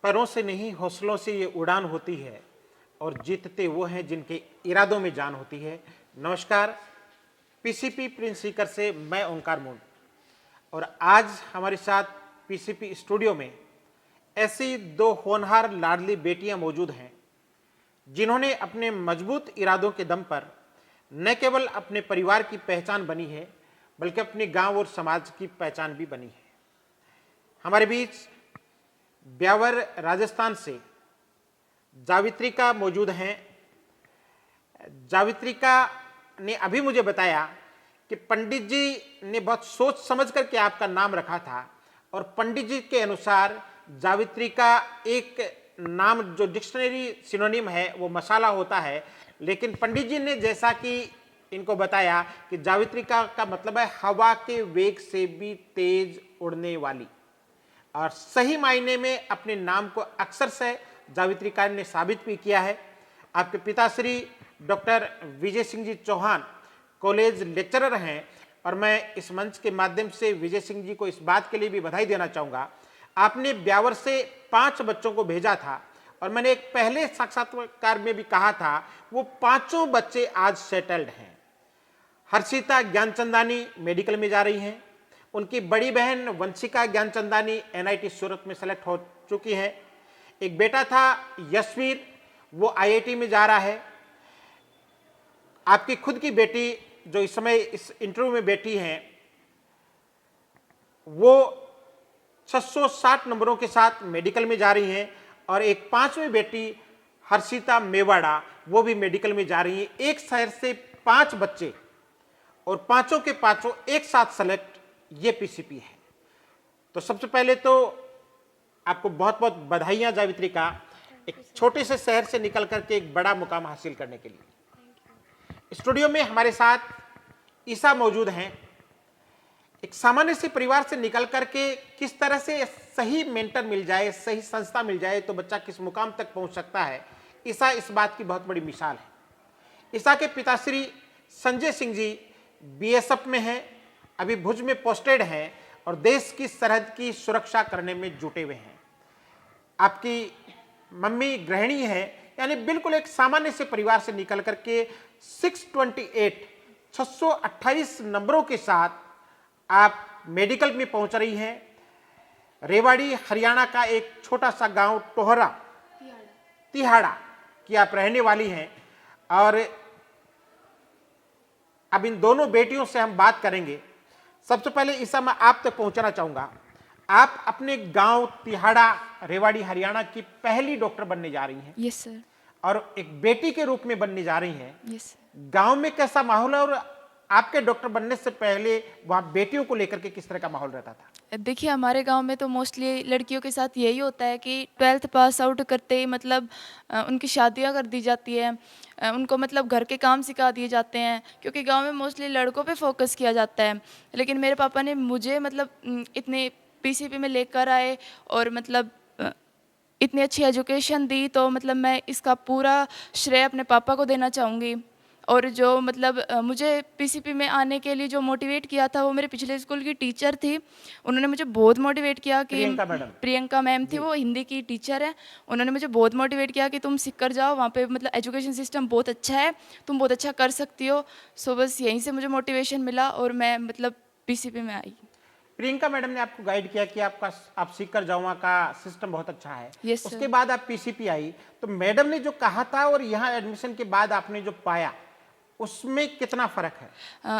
परों से नहीं हौसलों से ये उड़ान होती है और जीतते वो हैं जिनके इरादों में जान होती है। नमस्कार, पीसीपी प्रिंस सीकर से मैं ओंकार मुंड। और आज हमारे साथ पीसीपी स्टूडियो में ऐसी दो होनहार लाडली बेटियां मौजूद हैं जिन्होंने अपने मजबूत इरादों के दम पर न केवल अपने परिवार की पहचान बनी है बल्कि अपने गांव और समाज की पहचान भी बनी है। हमारे बीच ब्यावर राजस्थान से जावित्रिका मौजूद हैं। जावित्रिका ने अभी मुझे बताया कि पंडित जी ने बहुत सोच समझ करके आपका नाम रखा था और पंडित जी के अनुसार जावित्रिका एक नाम जो डिक्शनरी सिनोनिम है वो मसाला होता है, लेकिन पंडित जी ने जैसा कि इनको बताया कि जावित्रिका का मतलब है हवा के वेग से भी तेज उड़ने वाली। और सही मायने में अपने नाम को अक्सर से जावित्रिका ने साबित भी किया है। आपके पिताश्री doctor Vijay Singh ji Chauhan college lecturer हैं और मैं इस मंच के माध्यम से विजय सिंह जी को इस बात के लिए भी बधाई देना चाहूँगा। आपने ब्यावर से 5 बच्चों को भेजा था और मैंने एक पहले साक्षात्कार में भी कहा था वो 5 बच्चे आज सेटल्ड हैं। हर्षिता ज्ञानचंदानी मेडिकल में जा रही हैं, उनकी बड़ी बहन वंशिका ज्ञानचंदानी एनआईटी सूरत में सेलेक्ट हो चुकी है। एक बेटा था यशवीर, वो आईआईटी में जा रहा है। आपकी खुद की बेटी जो इस समय इस इंटरव्यू में बैठी हैं वो 660 नंबरों के साथ मेडिकल में जा रही हैं और एक 5वीं बेटी हर्षिता मेवाड़ा वो भी मेडिकल में जा रही है। एक शहर से 5 बच्चे और पांचों के पांचों एक साथ सेलेक्ट, ये पीसीपी है। तो सबसे पहले तो आपको बहुत बहुत बधाइयां जावित्रिका, एक छोटे से शहर से निकल करके एक बड़ा मुकाम हासिल करने के लिए। स्टूडियो में हमारे साथ ईसा मौजूद हैं। एक सामान्य से परिवार से निकल करके किस तरह से सही मेंटर मिल जाए, सही संस्था मिल जाए तो बच्चा किस मुकाम तक पहुंच सकता है, ईसा इस बात की बहुत बड़ी मिसाल है। ईसा के पिताश्री संजय सिंह जी बीएसएफ में हैं, अभी भुज में पोस्टेड हैं और देश की सरहद की सुरक्षा करने में जुटे हुए हैं। आपकी मम्मी गृहिणी है, यानी बिल्कुल एक सामान्य से परिवार से निकल करके 628 नंबरों के साथ आप मेडिकल में पहुंच रही हैं। रेवाड़ी हरियाणा का एक छोटा सा गांव टोहरा तिहाड़ा की आप रहने वाली हैं और अब इन दोनों बेटियों से हम बात करेंगे। सबसे पहले ईसा मैं आप तक पहुंचना चाहूंगा। आप अपने गांव तिहाड़ा रेवाड़ी हरियाणा की पहली डॉक्टर बनने जा रही हैं। Yes sir. और एक बेटी के रूप में बनने जा रही हैं। यस। गांव में कैसा माहौल है और आपके डॉक्टर बनने से पहले वहां बेटियों को लेकर के किस तरह का माहौल रहता था? देखिए हमारे गांव में तो मोस्टली लड़कियों के साथ यही होता है कि 12th पास आउट करते ही मतलब उनकी शादियां कर दी जाती है। उनको मतलब घर के काम सिखा दिए जाते हैं क्योंकि गांव में मोस्टली लड़कों पे फोकस किया जाता है। लेकिन मेरे पापा ने मुझे मतलब इतने पीसीपी में लेकर आए और मतलब इतनी अच्छी एजुकेशन दी, तो मतलब मैं इसका पूरा श्रेय अपने पापा को देना चाहूँगी। और जो मतलब मुझे पीसीपी में आने के लिए जो मोटिवेट किया था वो मेरे पिछले स्कूल की टीचर थी। उन्होंने मुझे बहुत मोटिवेट किया कि प्रियंका मैम थी, वो हिंदी की टीचर है। उन्होंने मुझे बहुत मोटिवेट किया कि तुम सीकर जाओ, वहाँ पे मतलब एजुकेशन सिस्टम बहुत अच्छा है, तुम बहुत अच्छा कर सकती हो। सो बस यहीं से मुझे मोटिवेशन मिला और मैं मतलब पीसीपी में आई। प्रियंका मैडम ने आपको गाइड किया कि आप सीकर जाओ, वहाँ का सिस्टम बहुत अच्छा है। यस उसके सर। बाद आप पीसीपी आई, तो मैडम ने जो कहा था और यहाँ एडमिशन के बाद आपने जो पाया उसमें कितना फर्क है?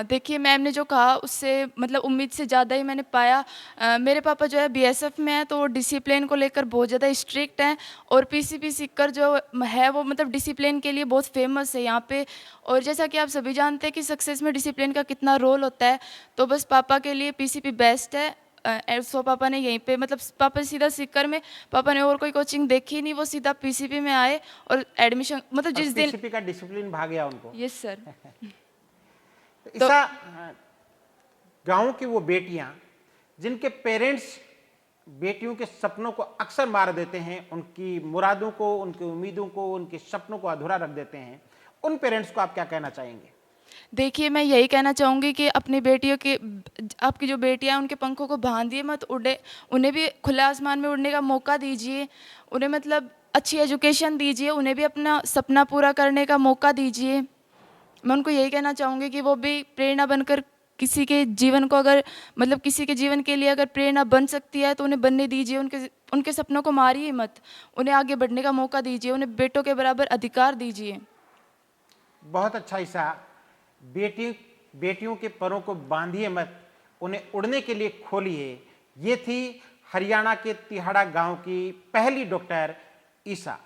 देखिए मैम ने जो कहा उससे मतलब उम्मीद से ज़्यादा ही मैंने पाया। मेरे पापा जो है बीएसएफ में है तो वो डिसिप्लिन को लेकर बहुत ज़्यादा स्ट्रिक्ट हैं और पीसीपी सीकर जो है वो मतलब डिसिप्लिन के लिए बहुत फेमस है यहाँ पे। और जैसा कि आप सभी जानते हैं कि सक्सेस में डिसिप्लिन का कितना रोल होता है, तो बस पापा के लिए पीसीपी बेस्ट है। सो पापा ने यहीं पे मतलब पापा सीधा सीकर में, पापा ने और कोई कोचिंग देखी नहीं, वो सीधा पीसीपी में आए और एडमिशन मतलब जिस दिन पीसीपी का डिसिप्लिन भाग गया उनको। Yes sir. तो ऐसा गांव की वो बेटियां जिनके पेरेंट्स बेटियों के सपनों को अक्सर मार देते हैं, उनकी मुरादों को, उनकी उम्मीदों को, उनके सपनों को अधूरा रख देते हैं, उन पेरेंट्स को आप क्या कहना चाहेंगे? देखिए, मैं यही कहना चाहूँगी कि अपनी बेटियों के आपकी जो बेटियाँ हैं उनके पंखों को बाँधिए मत, उड़े उन्हें भी खुले आसमान में उड़ने का मौका दीजिए। उन्हें मतलब अच्छी एजुकेशन दीजिए, उन्हें भी अपना सपना पूरा करने का मौका दीजिए। मैं उनको यही कहना चाहूँगी कि वो भी प्रेरणा बनकर किसी के जीवन को अगर मतलब किसी के जीवन के लिए अगर प्रेरणा बन सकती है तो उन्हें बनने दीजिए। उनके उनके सपनों को मारिए मत, उन्हें आगे बढ़ने का मौका दीजिए, उन्हें बेटों के बराबर अधिकार दीजिए। बहुत अच्छा ईसा। बेटी बेटियों के परों को बांधिए मत, उन्हें उड़ने के लिए खोलिए। ये थी हरियाणा के तिहाड़ा गांव की पहली डॉक्टर ईसा।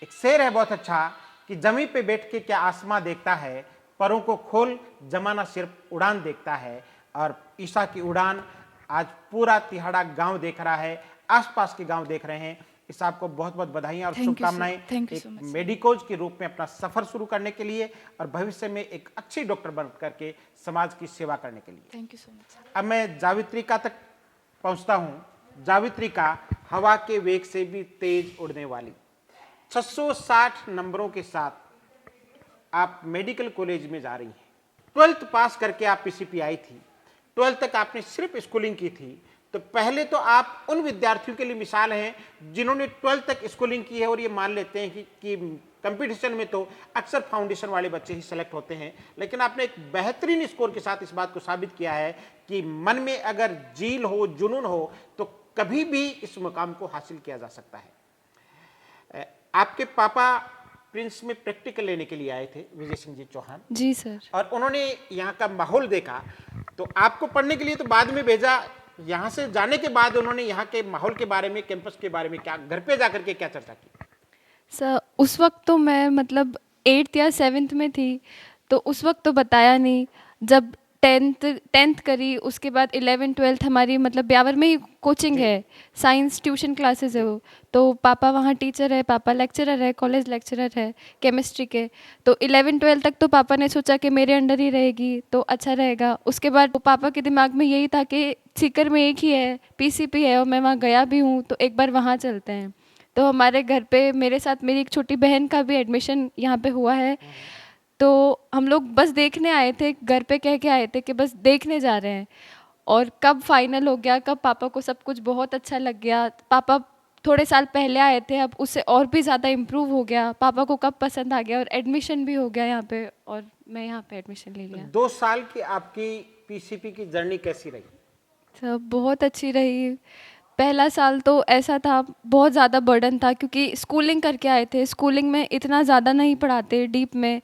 एक शेर है बहुत अच्छा कि जमीन पे बैठ के क्या आसमां देखता है, परों को खोल जमाना सिर्फ उड़ान देखता है। और ईसा की उड़ान आज पूरा तिहाड़ा गांव देख रहा है, आसपास के गांव देख रहे हैं। ईसा आपको बहुत बहुत बधाइयां और Thank you, sir. शुभकामनाएं Thank you एक so much. मेडिकोज के रूप में अपना सफर शुरू करने के लिए और भविष्य में एक अच्छी डॉक्टर बन करके समाज की सेवा करने के लिए। Thank you so much. अब मैं जावित्रिका तक पहुंचता हूं। जावित्रिका हवा के वेग से भी तेज उड़ने वाली 660 नंबरों के साथ आप मेडिकल कॉलेज में जा रही हैं। 12th पास करके आप पीसीपी आई थी। 12th तक आपने सिर्फ स्कूलिंग की थी। तो पहले तो आप उन विद्यार्थियों के लिए मिसाल हैं जिन्होंने 12th तक स्कूलिंग की है और ये मान लेते हैं कि कंपटीशन में तो अक्सर फाउंडेशन वाले बच्चे ही सेलेक्ट होते हैं, लेकिन आपने एक बेहतरीन स्कोर के साथ इस बात को साबित किया है कि मन में अगर जील हो, जुनून हो तो कभी भी इस मुकाम को हासिल किया जा सकता है। आपके पापा प्रिंस में प्रैक्टिकल लेने के लिए आए थे, विजय सिंह जी चौहान जी सर। और उन्होंने यहाँ का माहौल देखा तो आपको पढ़ने के लिए तो बाद में भेजा। यहाँ से जाने के बाद उन्होंने यहाँ के माहौल के बारे में, कैंपस के बारे में क्या घर पे जाकर के क्या चर्चा की? सर उस वक्त तो मैं मतलब 8th या 7th में थी, तो उस वक्त तो बताया नहीं। जब 10th करी उसके बाद 11th 12th हमारी मतलब ब्यावर में ही कोचिंग है, साइंस ट्यूशन क्लासेस है वो। तो पापा वहाँ टीचर है, पापा लेक्चरर है, कॉलेज लेक्चरर है केमिस्ट्री के। तो 11th 12th तक तो पापा ने सोचा कि मेरे अंडर ही रहेगी तो अच्छा रहेगा। उसके बाद वो पापा के दिमाग में यही था कि सीकर में एक ही है, पीसीपी है, और मैं वहाँ गया भी हूँ तो एक बार वहाँ चलते हैं। तो हमारे घर पे मेरे साथ मेरी एक छोटी बहन का भी एडमिशन यहाँ पे हुआ है। तो हम लोग बस देखने आए थे, घर पे कह के आए थे कि बस देखने जा रहे हैं। और कब फाइनल हो गया, कब पापा को सब कुछ बहुत अच्छा लग गया। पापा थोड़े साल पहले आए थे, अब उससे और भी ज़्यादा इम्प्रूव हो गया। पापा को कब पसंद आ गया और एडमिशन भी हो गया यहाँ पे, और मैं यहाँ पे एडमिशन ले लिया। 2 साल की आपकी पीसीपी की जर्नी कैसी रही? सब बहुत अच्छी रही। पहला साल तो ऐसा था, बहुत ज़्यादा बर्डन था क्योंकि स्कूलिंग करके आए थे। स्कूलिंग में इतना ज़्यादा नहीं पढ़ाते डीप में,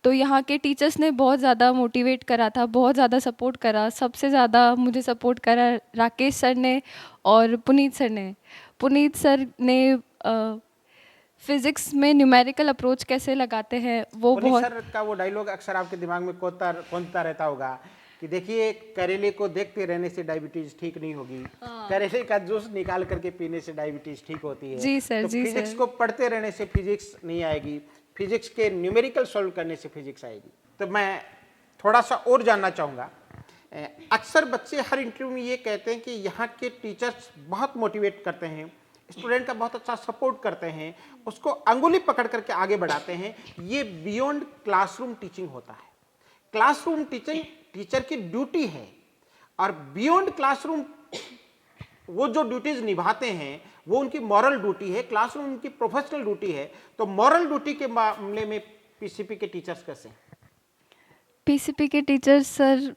तो यहाँ के टीचर्स ने बहुत ज़्यादा मोटिवेट करा था, बहुत ज़्यादा सपोर्ट करा। सबसे ज़्यादा मुझे सपोर्ट करा राकेश सर ने और पुनीत सर ने। पुनीत सर ने फिज़िक्स में न्यूमेरिकल अप्रोच कैसे लगाते हैं वो पुनीत बहुत। सर का वो डायलॉग अक्सर आपके दिमाग में कौनता रहता होगा कि देखिए करेले को देखते रहने से डायबिटीज ठीक नहीं होगी, करेले का जूस निकाल करके पीने से डायबिटीज ठीक होती है। जी सर, तो जी फिजिक्स सर। को पढ़ते रहने से फिजिक्स नहीं आएगी, फिजिक्स के न्यूमेरिकल सॉल्व करने से फिजिक्स आएगी। तो मैं थोड़ा सा और जानना चाहूँगा, अक्सर बच्चे हर इंटरव्यू में ये कहते हैं कि यहाँ के टीचर्स बहुत मोटिवेट करते हैं, स्टूडेंट का बहुत अच्छा सपोर्ट करते हैं, उसको अंगुली पकड़ करके आगे बढ़ाते हैं। ये बियॉन्ड क्लासरूम टीचिंग होता है। क्लासरूम टीचिंग टीचर की ड्यूटी है और बियॉन्ड क्लासरूम वो जो ड्यूटीज निभाते हैं वो उनकी मॉरल ड्यूटी है, क्लासरूम उनकी प्रोफेशनल ड्यूटी है। तो मॉरल ड्यूटी के मामले में पीसीपी के टीचर्स कैसे हैं? पीसीपी के टीचर्स सर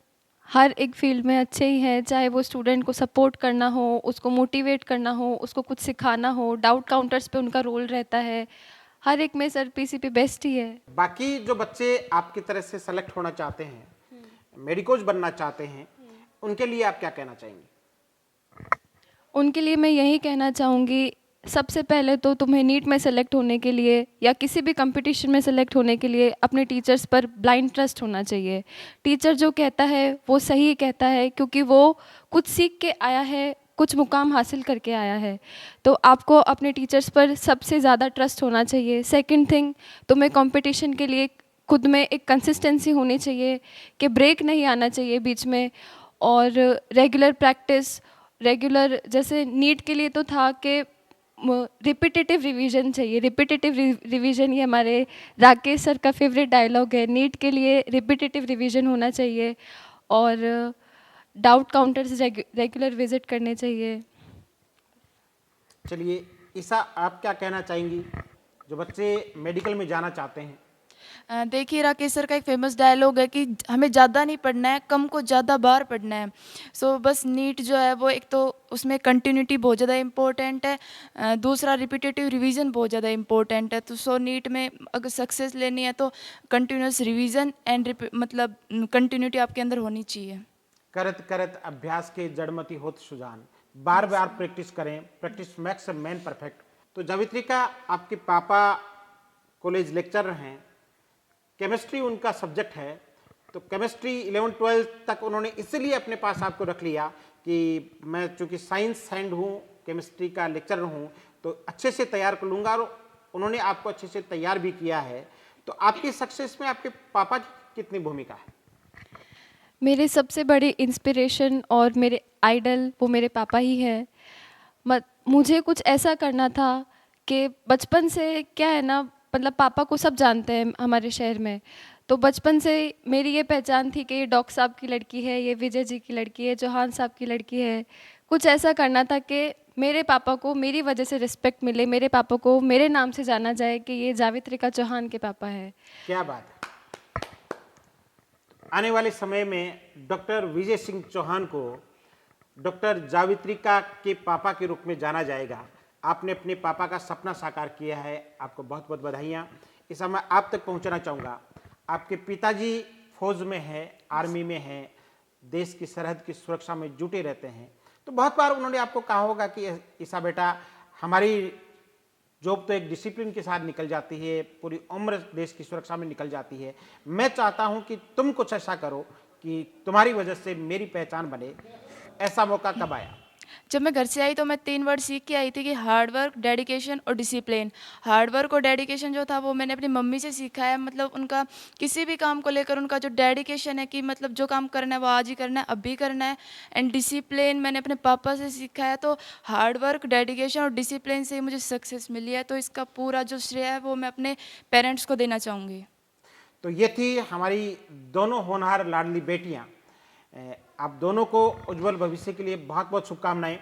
हर एक फील्ड में अच्छे ही हैं, चाहे वो स्टूडेंट को सपोर्ट करना हो, उसको मोटिवेट करना हो, उसको कुछ सिखाना हो, डाउट काउंटर्स पे उनका रोल रहता है। हर एक में सर पीसीपी बेस्ट ही है। बाकी जो बच्चे आपकी तरह से सेलेक्ट होना चाहते हैं, मेडिकोज बनना चाहते हैं, उनके लिए आप क्या कहना चाहेंगे? उनके लिए मैं यही कहना चाहूँगी, सबसे पहले तो तुम्हें नीट में सेलेक्ट होने के लिए या किसी भी कंपटीशन में सेलेक्ट होने के लिए अपने टीचर्स पर ब्लाइंड ट्रस्ट होना चाहिए। टीचर जो कहता है वो सही कहता है, क्योंकि वो कुछ सीख के आया है, कुछ मुकाम हासिल करके आया है। तो आपको अपने टीचर्स पर सबसे ज़्यादा ट्रस्ट होना चाहिए। सेकंड थिंग, तुम्हें कंपटीशन के लिए खुद में एक कंसिस्टेंसी होनी चाहिए कि ब्रेक नहीं आना चाहिए बीच में, और रेगुलर प्रैक्टिस, रेगुलर, जैसे नीट के लिए तो था कि रिपीटेटिव रिवीजन चाहिए। रिपीटेटिव रिवीजन, ये हमारे राकेश सर का फेवरेट डायलॉग है। नीट के लिए रिपीटेटिव रिवीजन होना चाहिए और डाउट काउंटर्स रेगुलर विजिट करने चाहिए। चलिए ईसा, आप क्या कहना चाहेंगी जो बच्चे मेडिकल में जाना चाहते हैं? देखिए, राकेश सर का एक फेमस डायलॉग है कि हमें ज़्यादा नहीं पढ़ना है, कम को ज़्यादा बार पढ़ना है। सो बस नीट जो है वो एक तो उसमें कंटिन्यूटी बहुत ज़्यादा इम्पोर्टेंट है, दूसरा रिपीटेटिव रिवीजन बहुत ज़्यादा इम्पोर्टेंट है। तो सो नीट में अगर सक्सेस लेनी है तो कंटिन्यूस रिवीजन एंड मतलब कंटिन्यूटी आपके अंदर होनी चाहिए। करत करत अभ्यास के जड़मति होत सुजान, बार बार प्रैक्टिस करें, प्रैक्टिस मेक्स मैन परफेक्ट। तो जावित्रिका, आपके पापा कॉलेज लेक्चरर हैं, केमिस्ट्री उनका सब्जेक्ट है, तो केमिस्ट्री 11-12 तक उन्होंने इसलिए अपने पास आपको रख लिया कि मैं चूंकि साइंस हैंड हूँ, केमिस्ट्री का लेक्चरर हूँ, तो अच्छे से तैयार कर लूँगा, और उन्होंने आपको अच्छे से तैयार भी किया है। तो आपकी सक्सेस में आपके पापा की कितनी भूमिका है? मेरे सबसे बड़े इंस्पिरेशन और मेरे आइडल वो मेरे पापा ही हैं। मुझे कुछ ऐसा करना था कि बचपन से क्या है ना, मतलब पापा को सब जानते हैं हमारे शहर में, तो बचपन से मेरी ये पहचान थी कि ये डॉक्टर साहब की लड़की है, ये विजय जी की लड़की है, चौहान साहब की लड़की है। कुछ ऐसा करना था कि मेरे पापा को मेरी वजह से रिस्पेक्ट मिले, मेरे पापा को मेरे नाम से जाना जाए कि ये जावित्रिका चौहान के पापा है। क्या बात है। आने वाले समय में डॉक्टर विजय सिंह चौहान को डॉक्टर जावित्रिका के पापा के रूप में जाना जाएगा। आपने अपने पापा का सपना साकार किया है, आपको बहुत बहुत बधाइयाँ। इस समय आप तक पहुंचना चाहूँगा, आपके पिताजी फौज में है, आर्मी में हैं, देश की सरहद की सुरक्षा में जुटे रहते हैं, तो बहुत बार उन्होंने आपको कहा होगा कि ईसा बेटा, हमारी जॉब तो एक डिसिप्लिन के साथ निकल जाती है, पूरी उम्र देश की सुरक्षा में निकल जाती है, मैं चाहता हूं कि तुम कुछ ऐसा करो कि तुम्हारी वजह से मेरी पहचान बने। ऐसा मौका कब आया? जब मैं घर से आई तो मैं 3 वर्ड सीख के आई थी कि हार्ड वर्क, डेडिकेशन और डिसिप्लिन। हार्ड वर्क और डेडिकेशन जो था वो मैंने अपनी मम्मी से सीखा है। मतलब उनका किसी भी काम को लेकर उनका जो डेडिकेशन है कि मतलब जो काम करना है वो आज ही करना है, अभी करना है। एंड डिसिप्लिन मैंने अपने पापा से सीखा है। तो हार्ड वर्क, डेडिकेशन और डिसिप्लिन से ही मुझे सक्सेस मिली है। तो इसका पूरा जो श्रेय है वो मैं अपने पेरेंट्स को देना चाहूँगी। तो ये थी हमारी दोनों होनहार लाडली बेटियां। आप दोनों को उज्जवल भविष्य के लिए बहुत बहुत शुभकामनाएं।